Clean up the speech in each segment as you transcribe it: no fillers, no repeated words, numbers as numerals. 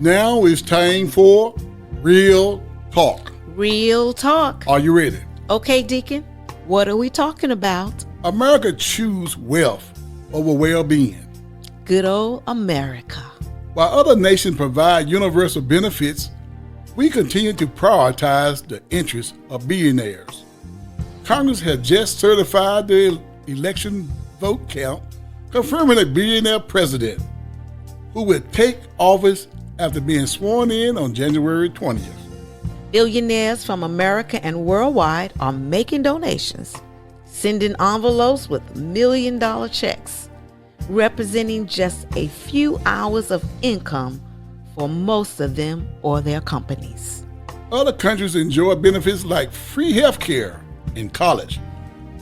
Now it's time for Real Talk. Real talk. Are you ready? Okay, Deacon, what are we talking about? America choose wealth over well-being. Good old America. While other nations provide universal benefits, we continue to prioritize the interests of billionaires. Congress has just certified the election vote count, confirming a billionaire president who will take office after being sworn in on January 20th. Billionaires from America and worldwide are making donations, sending envelopes with million-dollar checks, representing just a few hours of income for most of them or their companies. Other countries enjoy benefits like free health care in college,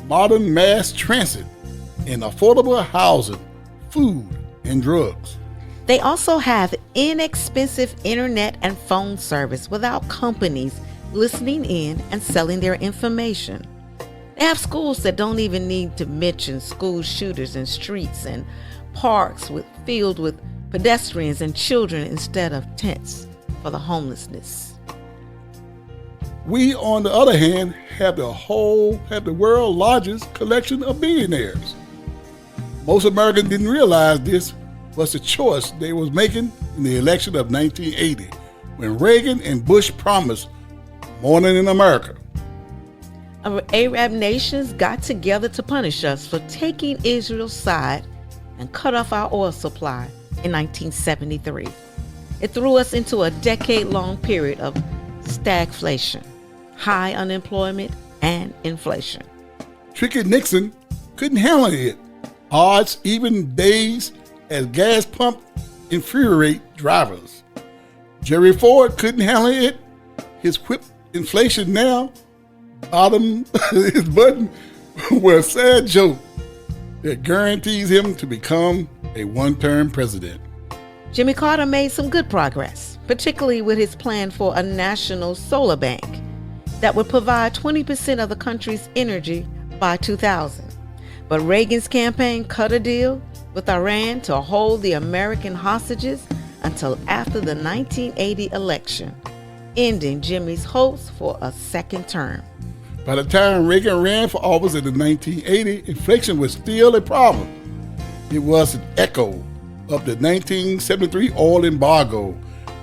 modern mass transit, and affordable housing, food, and drugs. They also have inexpensive internet and phone service without companies listening in and selling their information. They have schools that don't even need to mention school shooters and streets and parks filled with pedestrians and children instead of tents for the homelessness. We, on the other hand, have the world's largest collection of billionaires. Most Americans didn't realize this was the choice they was making in the election of 1980, when Reagan and Bush promised morning in America. Arab nations got together to punish us for taking Israel's side and cut off our oil supply in 1973. It threw us into a decade-long period of stagflation, high unemployment, and inflation. Tricky Nixon couldn't handle it. Odds, even days, as gas pump infuriate drivers. Jerry Ford couldn't handle it. His whip inflation now, his button was a sad joke that guarantees him to become a one-term president. Jimmy Carter made some good progress, particularly with his plan for a national solar bank that would provide 20% of the country's energy by 2000. But Reagan's campaign cut a deal with Iran to hold the American hostages until after the 1980 election, ending Jimmy's hopes for a second term. By the time Reagan ran for office in the 1980, inflation was still a problem. It was an echo of the 1973 oil embargo,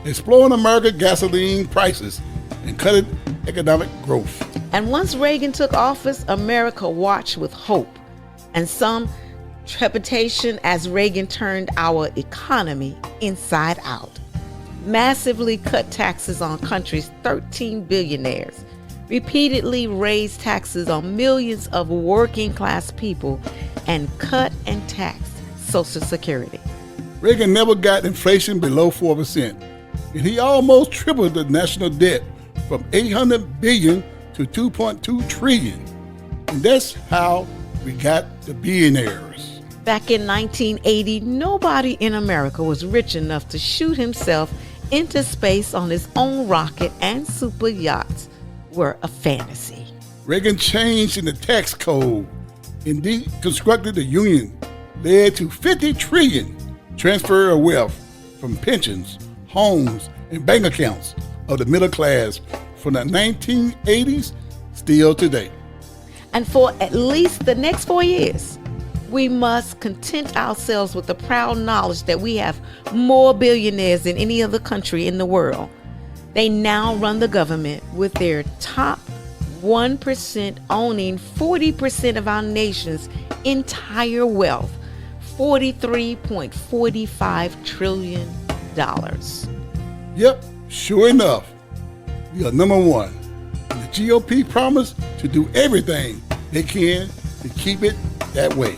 exploring American gasoline prices and cutting economic growth. And once Reagan took office, America watched with hope and some trepidation as Reagan turned our economy inside out, massively cut taxes on country's 13 billionaires, repeatedly raised taxes on millions of working class people, and cut and taxed Social Security. Reagan never got inflation below 4%, and he almost tripled the national debt from $800 billion to $2.2 trillion. And that's how we got the billionaires. Back in 1980, nobody in America was rich enough to shoot himself into space on his own rocket, and super yachts were a fantasy. Reagan changed in the tax code and deconstructed the union, led to $50 trillion transfer of wealth from pensions, homes, and bank accounts of the middle class from the 1980s still today. And for at least the next 4 years, we must content ourselves with the proud knowledge that we have more billionaires than any other country in the world. They now run the government, with their top 1% owning 40% of our nation's entire wealth, $43.45 trillion. Yep, sure enough, we are number one. And the GOP promised to do everything they can to keep it that way.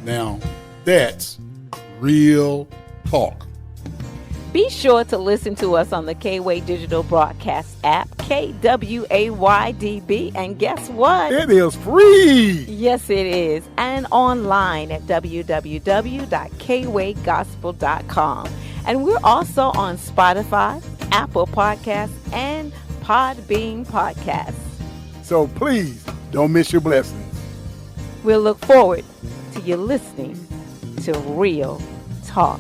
Now, that's real talk. Be sure to listen to us on the KWAY Digital Broadcast app, KWAY-DB, and guess what? It is free! Yes, it is. And online at www.kwaygospel.com. And we're also on Spotify, Apple Podcasts, and Podbean Podcasts. So please, don't miss your blessings. We'll look forward to you listening to Real Talk.